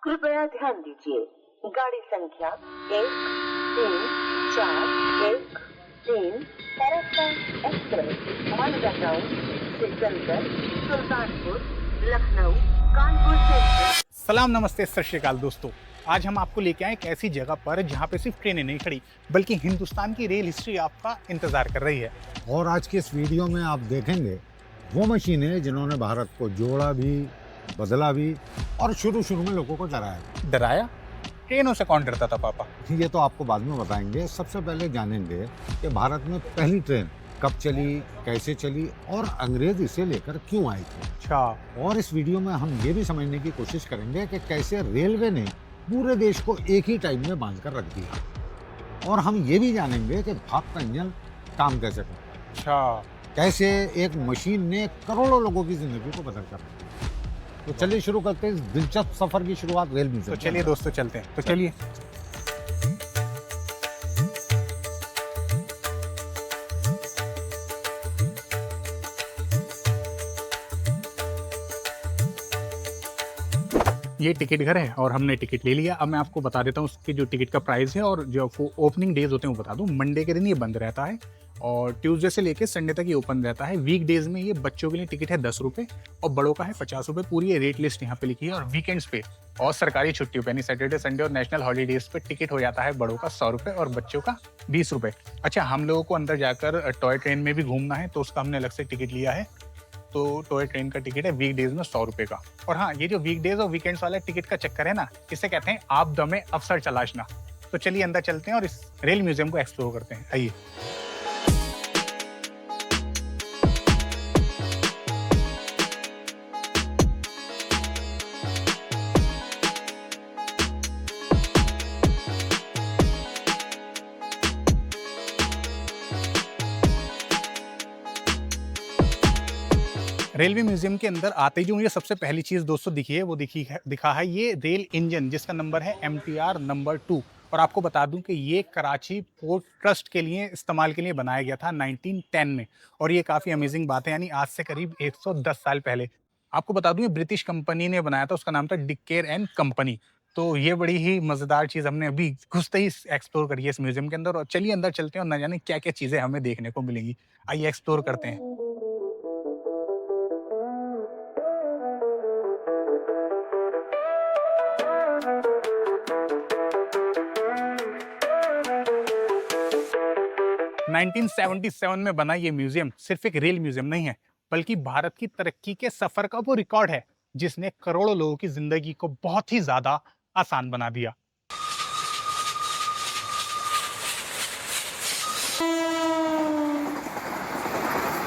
कृपया ध्यान दीजिए, गाड़ी संख्या 1341 फरक्का एक्सप्रेस मालदा टाउन से चलकर सुल्तानपुर, लखनऊ, कानपुर सेंट्रल। सलाम, नमस्ते, सत श्री अकाल दोस्तों। आज हम आपको लेके आए एक ऐसी जगह पर जहाँ पे सिर्फ ट्रेनें नहीं खड़ी बल्कि हिंदुस्तान की रेल हिस्ट्री आपका इंतजार कर रही है। और आज के इस वीडियो में आप देखेंगे वो मशीनें जिन्होंने भारत को जोड़ा भी, बदला भी और शुरू में लोगों को डराया। डराया? ट्रेनों से कौन डरता था पापा? ये तो आपको बाद में बताएंगे। सबसे पहले जानेंगे कि भारत में पहली ट्रेन कब चली, कैसे चली और अंग्रेज इसे लेकर क्यों आए थे। अच्छा। और इस वीडियो में हम ये भी समझने की कोशिश करेंगे कि कैसे रेलवे ने पूरे देश को एक ही टाइम में बांध कर रख दिया। और हम ये भी जानेंगे कि भागता इंजन काम कैसे करता है। अच्छा। कैसे एक मशीन ने करोड़ों लोगों की जिंदगी को बदल कर रखा। तो चलिए शुरू करते हैं इस दिलचस्प सफर की शुरुआत रेल म्यूजियम। तो चलिए दोस्तों, चलते हैं। तो चलिए। ये टिकट घर है और हमने टिकट ले लिया। अब मैं आपको बता देता हूँ उसकी जो टिकट का प्राइस है, और जो ओपनिंग डेज होते हैं वो बता दूँ। मंडे के दिन ये बंद रहता है और ट्यूसडे से लेकर संडे तक ये ओपन रहता है। वीक डेज में ये बच्चों के लिए टिकट है 10 रुपये और बड़ों का है 50 रुपये। पूरी ये रेट लिस्ट यहाँ पे लिखी है। और वीकेंड्स पे और सरकारी छुट्टियों पे यानी सैटरडे, संडे और नेशनल हॉलीडेज पे टिकट हो जाता है बड़ों का 100 रुपये और बच्चों का 20 रुपये। अच्छा, हम लोगों को अंदर जाकर टॉय ट्रेन में भी घूमना है तो उसका हमने अलग से टिकट लिया है। तो टॉय ट्रेन का टिकट है वीक डेज में 100 रुपये का। और हाँ, ये जो वीक डेज और वीकेंड्स वाला टिकट का चक्कर है ना, इसे कहते हैं आप दमे अवसर तलाशना। तो चलिए अंदर चलते हैं और इस रेल म्यूजियम को एक्सप्लोर करते हैं। आइए। रेलवे म्यूजियम के अंदर आते ही जो मुझे सबसे पहली चीज़ दोस्तों दिखी है वो दिखा है ये रेल इंजन, जिसका नंबर है MTR नंबर 2। और आपको बता दूं कि ये कराची पोर्ट ट्रस्ट के लिए इस्तेमाल के लिए बनाया गया था 1910 में। और ये काफ़ी अमेजिंग बात है, यानी आज से करीब 110 साल पहले। आपको बता दूं ये ब्रिटिश कंपनी ने बनाया था, उसका नाम था डिक्केर एंड कंपनी। तो ये बड़ी ही मज़ेदार चीज़ हमने अभी घुसते ही एक्सप्लोर करी है इस म्यूजियम के अंदर। और चलिए अंदर चलते हैं और न जाने क्या क्या चीज़ें हमें देखने को मिलेंगी। आइए एक्सप्लोर करते हैं। 1977 में बना ये म्यूजियम सिर्फ एक रेल म्यूजियम नहीं है बल्कि भारत की तरक्की के सफर का वो रिकॉर्ड है जिसने करोड़ों लोगों की जिंदगी को बहुत ही ज्यादा आसान बना दिया।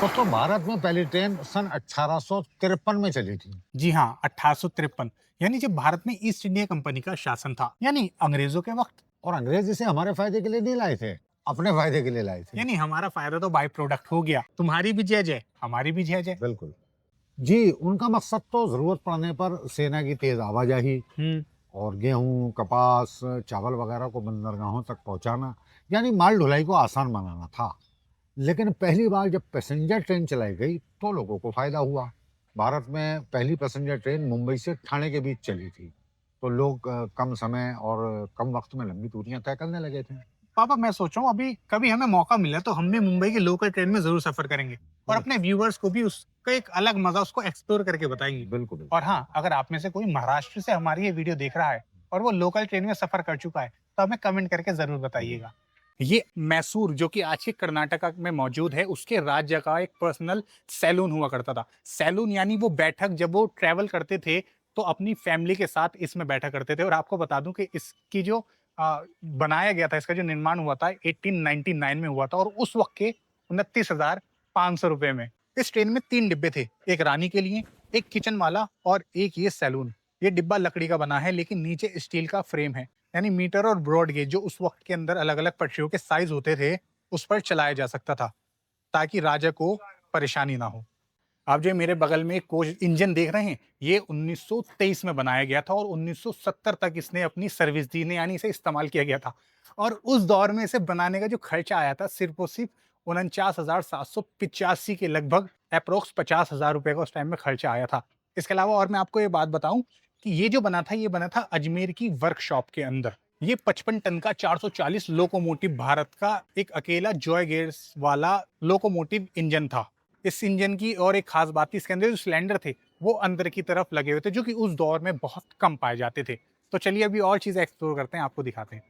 दोस्तों, भारत में पहली ट्रेन सन 1853 में चली थी। जी हाँ, 1853, यानी जब भारत में ईस्ट इंडिया कंपनी का शासन था, यानी अंग्रेजों के वक्त। और अंग्रेज इसे हमारे फायदे के लिए नहीं लाए थे, अपने फायदे के लिए लाए थे। यानी हमारा फायदा तो बाय प्रोडक्ट हो गया। तुम्हारी भी जय जय, हमारी भी जय जय। बिल्कुल जी। उनका मकसद तो जरूरत पड़ने पर सेना की तेज आवाजाही और गेहूं, कपास, चावल वगैरह को बंदरगाहों तक पहुंचाना, यानी माल ढुलाई को आसान बनाना था। लेकिन पहली बार जब पैसेंजर ट्रेन चलाई गई तो लोगों को फायदा हुआ। भारत में पहली पैसेंजर ट्रेन मुंबई से ठाणे के बीच चली थी, तो लोग कम समय और कम वक्त में लंबी दूरियां तय करने लगे थे। पापा, मैं सोच रहा हूँ अभी कभी हमें मौका मिला तो हम भी मुंबई की लोकल ट्रेन में जरूर सफर करेंगे और अपने व्यूअर्स को भी उसका एक अलग मजा उसको एक्सप्लोर करके बताएंगे। बिल्कुल। और हाँ, अगर आप में से कोई महाराष्ट्र से हमारी ये वीडियो देख रहा है और वो लोकल ट्रेन में सफर कर चुका है तो हमें कमेंट करके जरूर बताइएगा। ये मैसूर, जो कि आज के कर्नाटका में मौजूद है, उसके राज्य का एक पर्सनल सैलून हुआ करता था। सैलून यानी वो बैठक, जब वो ट्रेवल करते थे तो अपनी फैमिली के साथ इसमें बैठा करते थे। और आपको बता दूं कि इसकी जो बनाया गया था, इसका जो निर्माण हुआ था 1899 में हुआ था और उस वक्त के 29,500 रुपए में। इस ट्रेन में 3 डिब्बे थे, एक रानी के लिए, एक किचन वाला और एक ये सैलून। ये डिब्बा लकड़ी का बना है लेकिन नीचे स्टील का फ्रेम है, यानी मीटर और ब्रॉड गेज जो उस वक्त के अंदर अलग अलग पटरियों के साइज होते थे उस पर चलाया जा सकता था ताकि राजा को परेशानी ना हो। आप जो मेरे बगल में एक कोच इंजन देख रहे हैं, ये 1923 में बनाया गया था और 1970 तक इसने अपनी सर्विस दी ने, यानी इसे इस्तेमाल किया गया था। और उस दौर में इसे बनाने का जो खर्चा आया था सिर्फ और सिर्फ 49,785 के लगभग, अप्रोक्स 50,000 रुपए का उस टाइम में खर्चा आया था। इसके अलावा और मैं आपको ये बात बताऊं कि ये जो बना था ये बना था अजमेर की वर्कशॉप के अंदर। ये 55 टन का 440 लोकोमोटिव भारत का एक अकेला जॉय गेयर्स वाला लोकोमोटिव इंजन था। इस इंजन की और एक खास बात थी, इसके अंदर जो सिलेंडर थे वो अंदर की तरफ लगे हुए थे, जो कि उस दौर में बहुत कम पाए जाते थे। तो चलिए अभी और चीजें एक्सप्लोर करते हैं, आपको दिखाते हैं।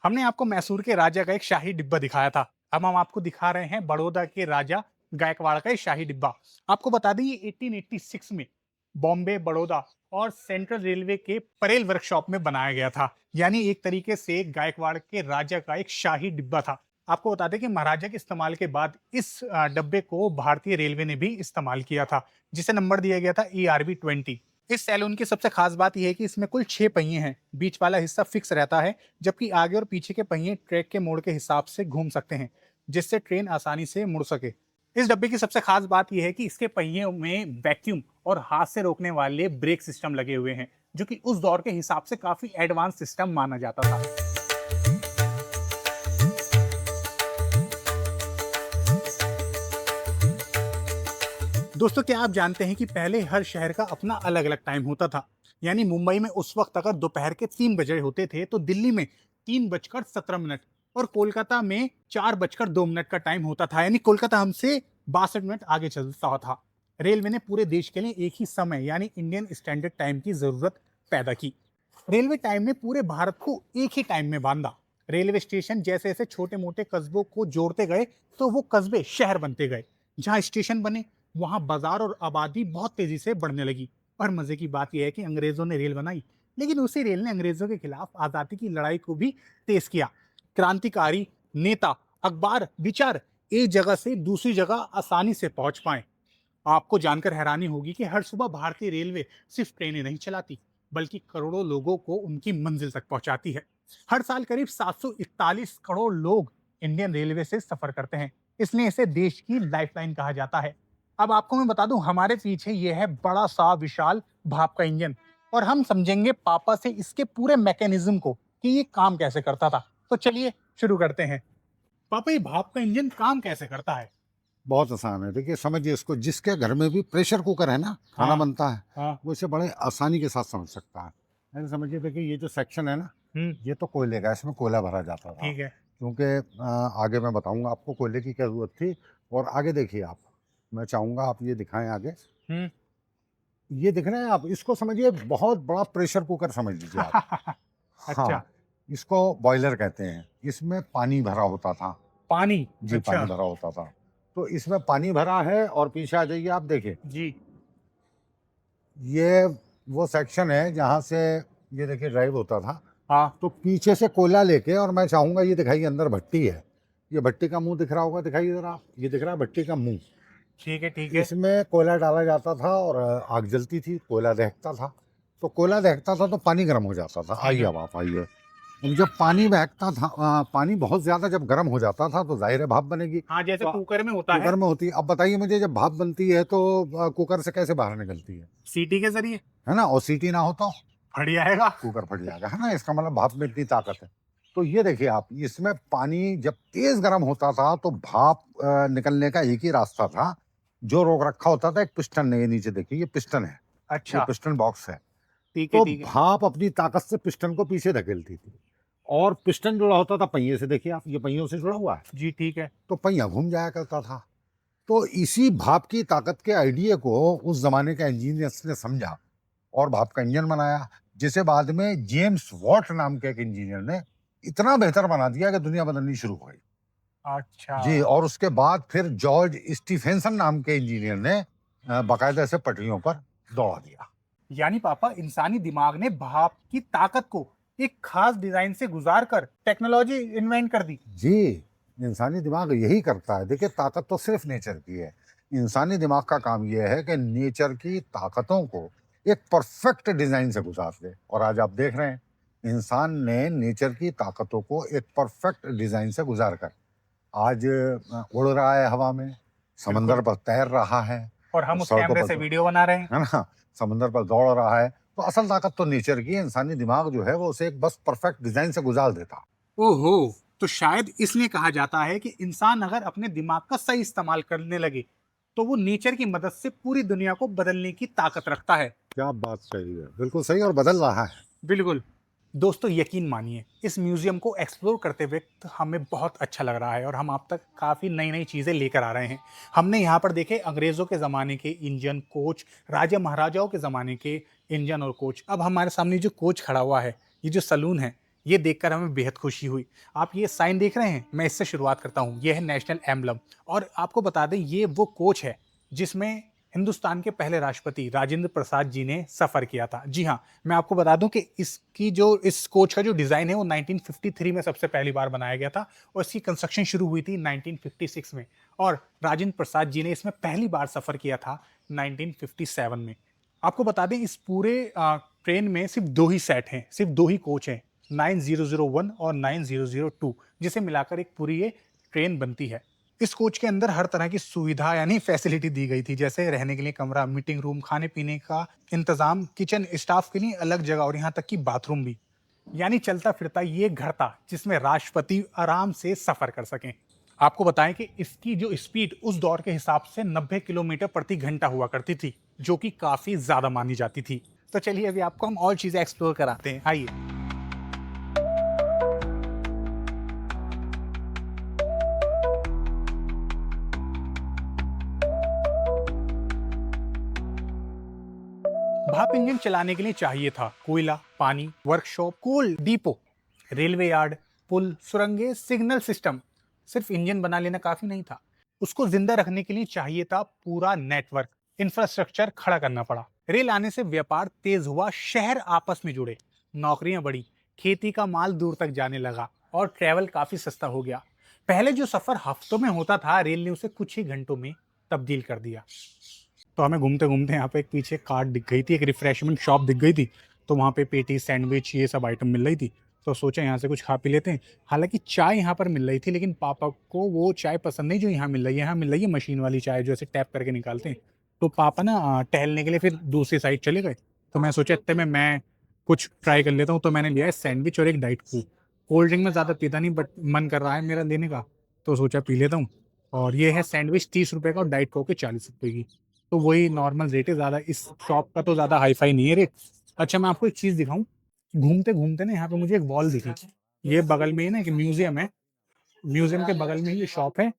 हमने आपको मैसूर के राजा का एक शाही डिब्बा दिखाया था, अब हम आपको दिखा रहे हैं बड़ौदा के राजा गायकवाड़ का एक शाही डिब्बा। आपको बता दें ये 1886 में बॉम्बे, बड़ौदा और सेंट्रल रेलवे के परेल वर्कशॉप में बनाया गया था। यानी एक तरीके से गायकवाड़ के राजा का एक शाही डिब्बा था। आपको बता दें कि महाराजा के इस्तेमाल के बाद इस डब्बे को भारतीय रेलवे ने भी इस्तेमाल किया था, जिसे नंबर दिया गया था ERB 20। इस सैलून की सबसे खास बात यह है कि इसमें कुल 6 पहिए हैं। बीच वाला हिस्सा फिक्स रहता है, जबकि आगे और पीछे के पहिए ट्रैक के मोड़ के हिसाब से घूम सकते हैं, जिससे ट्रेन आसानी से मुड़ सके। इस डब्बे की सबसे खास बात यह है कि इसके पहियों में वैक्यूम और हाथ से रोकने वाले ब्रेक सिस्टम लगे हुए हैं, जो कि उस दौर के हिसाब से काफी एडवांस सिस्टम माना जाता था। दोस्तों, क्या आप जानते हैं कि पहले हर शहर का अपना अलग अलग टाइम होता था। यानी मुंबई में उस वक्त अगर दोपहर के 3 बजे होते थे तो दिल्ली में 3:17 और कोलकाता में 4:02 का टाइम होता था। यानी कोलकाता हमसे 62 मिनट आगे चलता था। रेलवे ने पूरे देश के लिए एक ही समय यानी इंडियन स्टैंडर्ड टाइम की जरूरत पैदा की। रेलवे टाइम ने पूरे भारत को एक ही टाइम में बांधा। रेलवे स्टेशन जैसे जैसे छोटे मोटे कस्बों को जोड़ते गए तो वो कस्बे शहर बनते गए। जहाँ स्टेशन बने वहां बाजार और आबादी बहुत तेजी से बढ़ने लगी। और मजे की बात यह है कि अंग्रेजों ने रेल बनाई, लेकिन उसी रेल ने अंग्रेजों के खिलाफ आजादी की लड़ाई को भी तेज किया। क्रांतिकारी नेता, अखबार, विचार एक जगह से दूसरी जगह आसानी से पहुंच पाए। आपको जानकर हैरानी होगी कि हर सुबह भारतीय रेलवे सिर्फ ट्रेनें नहीं चलाती, बल्कि करोड़ों लोगों को उनकी मंजिल तक पहुंचाती है। हर साल करीब 741 करोड़ लोग इंडियन रेलवे से सफर करते हैं, इसलिए इसे देश की लाइफलाइन कहा जाता है। अब आपको मैं बता दूं, हमारे पीछे ये है बड़ा सा विशाल भाप का इंजन, और हम समझेंगे पापा से इसके पूरे मैकेनिज्म को कि ये काम कैसे करता था। तो चलिए शुरू करते हैं। पापा, ये भाप का इंजन काम कैसे करता है? बहुत आसान है। देखिए, समझिए इसको, जिसके घर में भी प्रेशर कुकर है ना, खाना हाँ, बनता है, हाँ, वो इसे बड़े आसानी के साथ समझ सकता है। ऐसे समझिए, देखिए ये जो सेक्शन है ना, ये तो कोयले का, इसमें कोयला भरा जाता था। ठीक है। क्योंकि आगे मैं बताऊंगा आपको कोयले की क्या जरूरत थी। और आगे देखिए आप, मैं चाहूंगा आप ये दिखाएं आगे। हम्म। ये दिख रहे हैं आप, इसको समझिए बहुत बड़ा प्रेशर कुकर समझ लीजिए आप। अच्छा। हाँ, इसको बॉयलर कहते हैं। इसमें पानी भरा होता था। पानी? जी, अच्छा। पानी भरा होता था। तो इसमें पानी भरा है, और पीछे आ जाइए आप, देखिए जी। ये वो सेक्शन है जहाँ से ये देखिए ड्राइव होता था। हाँ। तो पीछे से कोयला लेके, और मैं चाहूंगा ये दिखाइए, अंदर भट्टी है। ये भट्टी का मुंह दिख रहा होगा, दिखाइए जरा आप, ये दिख रहा है भट्टी का मुंह। ठीक है, ठीक है। इसमें कोयला डाला जाता था और आग जलती थी, कोयला दहकता था। तो कोयला दहकता था तो पानी गर्म हो जाता था। आइए अब आप आइए। अब जब पानी बहकता था, पानी बहुत ज्यादा जब गर्म हो जाता था तो जाहिर है भाप बनेगी। हाँ, जैसे तो कुकर में होता है। कुकर में होती है। अब बताइए मुझे, जब भाप बनती है तो कुकर से कैसे बाहर निकलती है? सीटी के जरिए। है ना। और सीटी ना हो तो फट जाएगा। कुकर फट जाएगा, है ना। इसका मतलब भाप में इतनी ताकत है। तो ये देखिए आप, इसमें पानी जब तेज गर्म होता था तो भाप निकलने का एक ही रास्ता था, जो रोक रखा होता था एक पिस्टन ने। ये नीचे देखिए, ये पिस्टन है, ये अच्छा। पिस्टन बॉक्स है। ठीक है, तो ठीक है। भाप अपनी ताकत से पिस्टन को पीछे धकेलती थी, और पिस्टन जुड़ा होता था पहिए से। देखिए आप, ये पहियों से जुड़ा हुआ है। जी, ठीक है। तो पहिया घूम जाया करता था। तो इसी भाप की ताकत के आइडिया को उस जमाने के इंजीनियर्स ने समझा और भाप का इंजन बनाया, जिसे बाद में जेम्स वॉट नाम के एक इंजीनियर ने इतना बेहतर बना दिया कि दुनिया बदलनी शुरू हो गई। अच्छा जी। और उसके बाद फिर जॉर्ज स्टीफेंसन नाम के इंजीनियर ने बाकायदा इसे पटरियों पर दौड़ा दिया। यानी पापा, इंसानी दिमाग ने भाप की ताकत को एक खास डिजाइन से गुजार कर टेक्नोलॉजी इन्वेंट कर दी। जी, इंसानी दिमाग यही करता है। देखिए, ताकत तो सिर्फ नेचर की है। इंसानी दिमाग का काम यह है कि नेचर की ताकतों को एक परफेक्ट डिजाइन से गुजार दे। और आज आप देख रहे हैं, इंसान ने नेचर की ताकतों को एक परफेक्ट डिजाइन से गुजार कर आज उड़ रहा है हवा में, समंदर पर तैर रहा है, और हम उस सड़कों कैमरे पर से तो- वीडियो बना रहे हैं। है ना, समंदर पर दौड़ रहा है। तो असल ताकत तो नेचर की है। इंसानी दिमाग जो है वो उसे एक बस परफेक्ट डिजाइन से गुजार देता। ओहो, तो शायद इसलिए कहा जाता है कि इंसान अगर अपने दिमाग का सही इस्तेमाल करने लगे तो वो नेचर की मदद से पूरी दुनिया को बदलने की ताकत रखता है। क्या बात सही है, बिल्कुल सही, और बदल रहा है। बिल्कुल। दोस्तों यकीन मानिए इस म्यूजियम को एक्सप्लोर करते वक्त हमें बहुत अच्छा लग रहा है और हम आप तक काफ़ी नई नई चीज़ें लेकर आ रहे हैं। हमने यहाँ पर देखे अंग्रेज़ों के ज़माने के इंजन, कोच, राजा महाराजाओं के ज़माने के इंजन और कोच। अब हमारे सामने जो कोच खड़ा हुआ है, ये जो सलून है, ये देखकर हमें बेहद खुशी हुई। आप ये साइन देख रहे हैं, मैं इससे शुरुआत करता हूँ। ये है नेशनल एम्बलम और आपको बता दें ये वो कोच है जिसमें हिंदुस्तान के पहले राष्ट्रपति राजेंद्र प्रसाद जी ने सफ़र किया था। जी हाँ, मैं आपको बता दूं कि इस कोच का जो डिज़ाइन है वो 1953 में सबसे पहली बार बनाया गया था और इसकी कंस्ट्रक्शन शुरू हुई थी 1956 में और राजेंद्र प्रसाद जी ने इसमें पहली बार सफ़र किया था 1957 में। आपको बता दें इस पूरे ट्रेन में सिर्फ 2 ही सेट हैं, सिर्फ 2 ही कोच हैं, 9001 और 9002, जिसे मिलाकर एक पूरी ये ट्रेन बनती है। इस कोच के अंदर हर तरह की सुविधा यानी फैसिलिटी दी गई थी, जैसे रहने के लिए कमरा, मीटिंग रूम, खाने पीने का इंतजाम, किचन, स्टाफ के लिए अलग जगह और यहाँ तक कि बाथरूम भी। यानी चलता फिरता ये घर था जिसमें राष्ट्रपति आराम से सफर कर सकें। आपको बताएं कि इसकी जो स्पीड उस दौर के हिसाब से 90 किलोमीटर प्रति घंटा हुआ करती थी, जो कि काफी ज्यादा मानी जाती थी। तो चलिए अभी आपको हम और चीजें एक्सप्लोर कराते हैं, आइए। भाप इंजन चलाने के लिए चाहिए था कोयला, पानी, वर्कशॉप, कोल डिपो, रेलवे यार्ड, पुल, सुरंगें, सिग्नल सिस्टम। सिर्फ इंजन बना लेना काफी नहीं था, उसको जिंदा रखने के लिए चाहिए था पूरा नेटवर्क, इंफ्रास्ट्रक्चर खड़ा करना पड़ा। रेल आने से व्यापार तेज हुआ, शहर आपस में जुड़े, नौकरियां बढ़ी, खेती का माल दूर तक जाने लगा और ट्रैवल काफी सस्ता हो गया। पहले जो सफर हफ्तों में होता था, रेल ने उसे कुछ ही घंटों में तब्दील कर दिया। तो हमें घूमते घूमते यहाँ पे एक पीछे कार्ट दिख गई थी, एक रिफ्रेशमेंट शॉप दिख गई थी। तो वहाँ पे पेटी, सैंडविच, ये सब आइटम मिल रही थी। तो सोचा यहाँ से कुछ खा पी लेते हैं। हालांकि चाय यहाँ पर मिल रही थी, लेकिन पापा को वो चाय पसंद नहीं जो यहाँ मिल रही है। यहाँ मिल रही है मशीन वाली चाय, जो ऐसे टैप करके निकालते हैं। तो पापा ना टहलने के लिए फिर दूसरी साइड चले गए। तो मैं सोचा इतने में मैं कुछ ट्राई कर लेता हूँ। तो मैंने लिया है सैंडविच और एक डाइट कोक। कोल्ड ड्रिंक में ज़्यादा पीता नहीं, बट मन कर रहा है मेरा लेने का, तो सोचा पी लेता हूँ। और ये है सैंडविच 30 रुपये का और डाइट कोक 40 रुपये की। तो वही नॉर्मल रेट है, ज़्यादा इस शॉप का तो ज़्यादा हाई फाई नहीं है रेट। अच्छा मैं आपको एक चीज़ दिखाऊं, घूमते घूमते ना यहाँ पे मुझे एक वॉल दिखी। ये बगल में ही ना एक म्यूजियम है, म्यूजियम के बगल में ही ये शॉप है।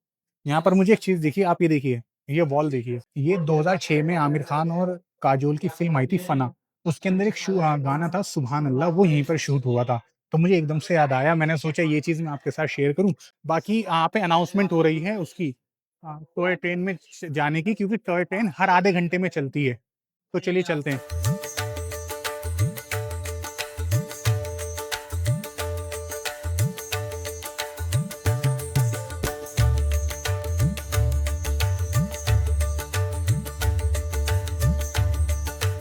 यहाँ पर मुझे एक चीज़ दिखी, आप ये देखिए, ये वॉल देखिए। ये 2006 में आमिर खान और काजोल की फिल्म आई थी फना, उसके अंदर एक गाना था सुभान अल्लाह, वो यहीं पर शूट हुआ था। तो मुझे एकदम से याद आया, मैंने सोचा ये चीज़ मैं आपके साथ शेयर करूं। बाकी यहाँ पे अनाउंसमेंट हो रही है उसकी, टॉय ट्रेन में जाने की, क्योंकि टॉय ट्रेन हर आधे घंटे में चलती है। तो चलिए चलते हैं।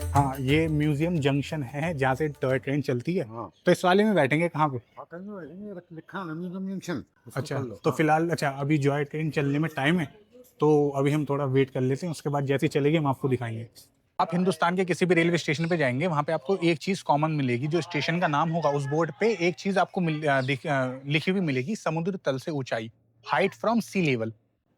हाँ ये म्यूजियम जंक्शन है जहाँ से टॉय ट्रेन चलती है। हाँ। तो इस वाले में बैठेंगे कहाँ पे? लिखा है म्यूजियम जंक्शन। अच्छा तो फिलहाल अच्छा अभी जॉय ट्रेन चलने में टाइम है, तो अभी हम थोड़ा वेट कर लेते हैं, उसके बाद जैसे ही चलेगी हम आपको दिखाएंगे। आप हिंदुस्तान के किसी भी रेलवे स्टेशन पे जाएंगे, वहाँ पे आपको एक चीज़ कॉमन मिलेगी, जो स्टेशन का नाम होगा उस बोर्ड पे एक चीज़ आपको लिखी हुई मिलेगी, समुद्र तल से ऊंचाई, हाइट फ्रॉम सी लेवल।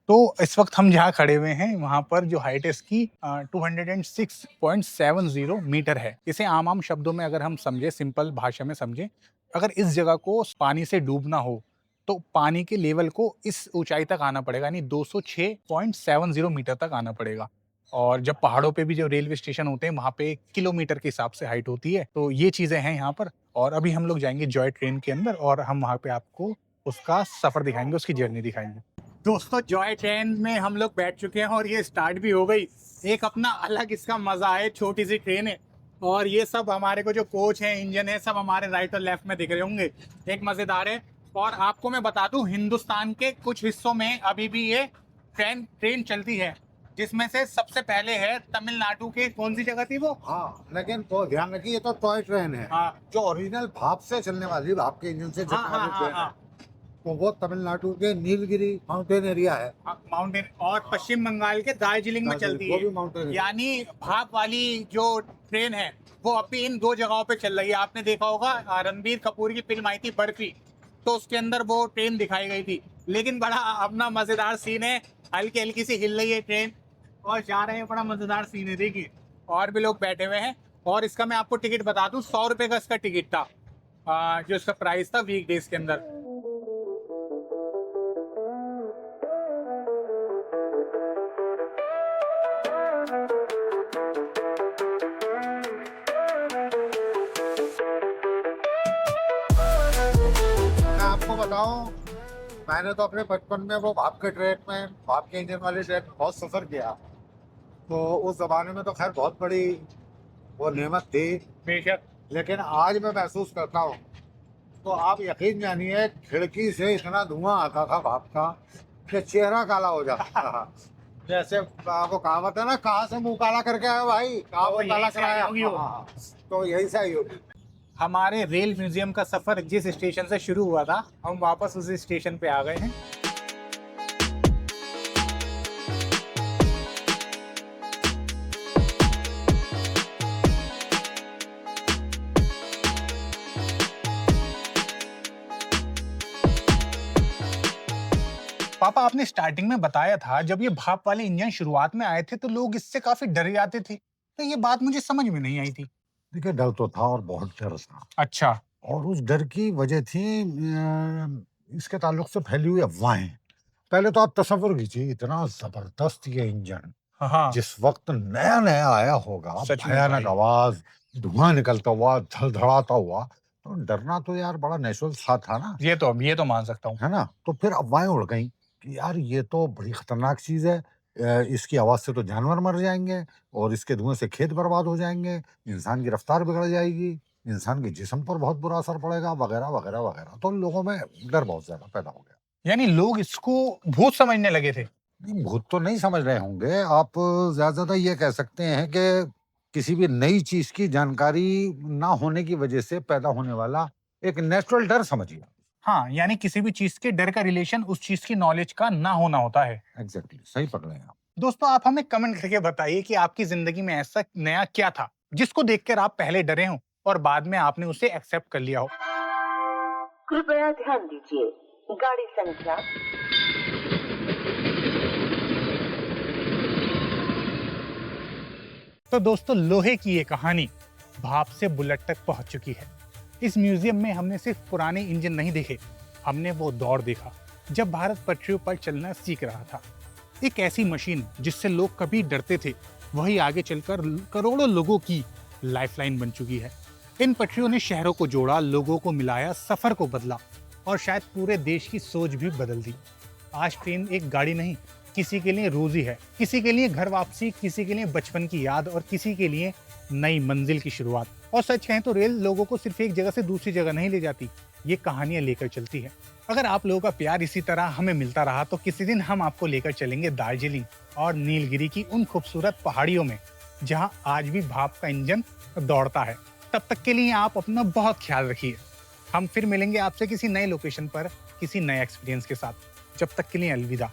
तो इस वक्त हम जहाँ खड़े हुए हैं वहाँ पर जो हाइट है इसकी 206.70 मीटर है। इसे आम आम शब्दों में अगर हम समझे, सिंपल भाषा में समझे, अगर इस जगह को पानी से डूबना हो तो पानी के लेवल को इस ऊंचाई तक आना पड़ेगा, यानी 206.70 मीटर तक आना पड़ेगा। और जब पहाड़ों पे भी जो रेलवे स्टेशन होते हैं वहाँ पे किलोमीटर के हिसाब से हाइट होती है। तो ये चीज़ें हैं यहाँ पर। और अभी हम लोग जाएंगे जॉय ट्रेन के अंदर और हम वहाँ पे आपको उसका सफ़र दिखाएंगे, उसकी जर्नी दिखाएंगे। दोस्तों जॉय ट्रेन में हम लोग बैठ चुके हैं और ये स्टार्ट भी हो गई। एक अपना अलग इसका मजा है, छोटी सी ट्रेन है और ये सब हमारे को जो कोच है, इंजन है, सब हमारे राइट और लेफ्ट में दिख रहे होंगे। एक मजेदार है। और आपको मैं बता दूं हिंदुस्तान के कुछ हिस्सों में अभी भी ये ट्रेन चलती है, जिसमें से सबसे पहले है तमिलनाडु के, कौन सी जगह थी वो? हाँ लेकिन तो ध्यान रखिए ये तो टॉय ट्रेन है। हाँ। जो ओरिजिनल भाप से चलने वाली, भाप के इंजन से चलने हाँ, वाली हाँ, ट्रेन हाँ, है, तो वो तमिलनाडु के नीलगिरी माउंटेन एरिया है। माउंटेन, और पश्चिम बंगाल के दार्जिलिंग में चलती वो भी है। माउंटेन। यानी भाप वाली जो ट्रेन है वो अभी इन 2 जगहों पे चल रही है। आपने देखा होगा रणबीर कपूर की फिल्म आई थी बर्फी, तो उसके अंदर वो ट्रेन दिखाई गई थी। लेकिन बड़ा अपना मजेदार सीन है, हल्की हल्की सी हिल रही है ट्रेन और जा रहे हैं, बड़ा मजेदार सीन है। देखिए और भी लोग बैठे हुए हैं और इसका मैं आपको टिकट बता दूं, 100 रुपए का इसका टिकट था, जो इसका प्राइस था वीक डेज के अंदर। मैं आपको बताऊं, मैंने तो अपने बचपन में वो भाप के ट्रेन में, भाप के इंजन वाले ट्रेन में बहुत सफर किया। तो उस जमाने में तो खैर बहुत बड़ी वो नेमत थी, बेशक। लेकिन आज मैं महसूस करता हूँ, तो आप यकीन जानिए खिड़की से इतना धुआं आता था भाप का कि चेहरा काला हो जाता था। जैसे वो कहावत है ना, कहाँ से मुंह काला करके आया भाई, कहाँ वो मुंह काला यहीं से कराया। आई होगी वो। हाँ, तो यही से आई होगी। हमारे रेल म्यूजियम का सफर जिस स्टेशन से शुरू हुआ था, हम वापस उसी स्टेशन पे आ गए हैं। पापा, आपने स्टार्टिंग में बताया था जब ये भाप वाले इंजन शुरुआत में आए थे तो लोग इससे काफी डर जाते थे, तो ये बात मुझे समझ में नहीं आई थी। देखिए, डर तो था और बहुत डर था। अच्छा। और उस डर की वजह थी इसके ताल्लुक से फैली हुई अफवाहें। पहले तो आप तसव्वुर कीजिए, इतना जबरदस्त ये इंजन हाँ, जिस वक्त नया नया आया होगा, सच में भयानक भाई। आवाज, धुआं निकलता हुआ, धड़धड़ाता हुआ, तो डरना तो यार बड़ा नेचुरल सा था ना, ये तो मान सकता हूँ। है ना। तो फिर अफवाहें उड़ गई कि यार ये तो बड़ी खतरनाक चीज है, इसकी आवाज से तो जानवर मर जाएंगे, और इसके धुएं से खेत बर्बाद हो जाएंगे, इंसान की रफ्तार बिगड़ जाएगी, इंसान के जिस्म पर बहुत बुरा असर पड़ेगा, वगैरह वगैरह वगैरह। तो लोगों में डर बहुत ज्यादा पैदा हो गया। यानी लोग इसको भूत समझने लगे थे। नहीं, भूत तो नहीं समझ रहे होंगे आप, ज्यादा ये कह सकते हैं कि किसी भी नई चीज की जानकारी ना होने की वजह से पैदा होने वाला एक नेचुरल डर समझिए। हाँ, यानी किसी भी चीज के डर का रिलेशन उस चीज की नॉलेज का ना होना होता है। एग्जैक्टली, सही पकड़े हैं आप। दोस्तों, आप हमें कमेंट करके बताइए कि आपकी जिंदगी में ऐसा नया क्या था जिसको देखकर आप पहले डरे हो और बाद में आपने उसे एक्सेप्ट कर लिया हो। कृपया ध्यान दीजिए, गाड़ी संख्या तो दोस्तों, लोहे की ये कहानी भाप से बुलेट तक पहुंच चुकी है। इस म्यूजियम में हमने सिर्फ पुराने इंजन नहीं देखे, हमने वो दौर देखा जब भारत पटरियों पर चलना सीख रहा था। एक ऐसी मशीन जिससे लोग कभी डरते थे, वही आगे चलकर करोड़ों लोगों की लाइफलाइन बन चुकी है। इन पटरियों ने शहरों को जोड़ा, लोगों को मिलाया, सफर को बदला और शायद पूरे देश की सोच भी बदल दी। आज ट्रेन एक गाड़ी नहीं, किसी के लिए रोजी है, किसी के लिए घर वापसी, किसी के लिए बचपन की याद और किसी के लिए नई मंजिल की शुरुआत। और सच कहें तो रेल लोगों को सिर्फ एक जगह से दूसरी जगह नहीं ले जाती, ये कहानियां लेकर चलती है। अगर आप लोगों का प्यार इसी तरह हमें मिलता रहा तो किसी दिन हम आपको लेकर चलेंगे दार्जिलिंग और नीलगिरी की उन खूबसूरत पहाड़ियों में जहां आज भी भाप का इंजन दौड़ता है। तब तक के लिए आप अपना बहुत ख्याल रखिए। हम फिर मिलेंगे आपसे किसी नए लोकेशन पर, किसी नए एक्सपीरियंस के साथ। जब तक के लिए अलविदा।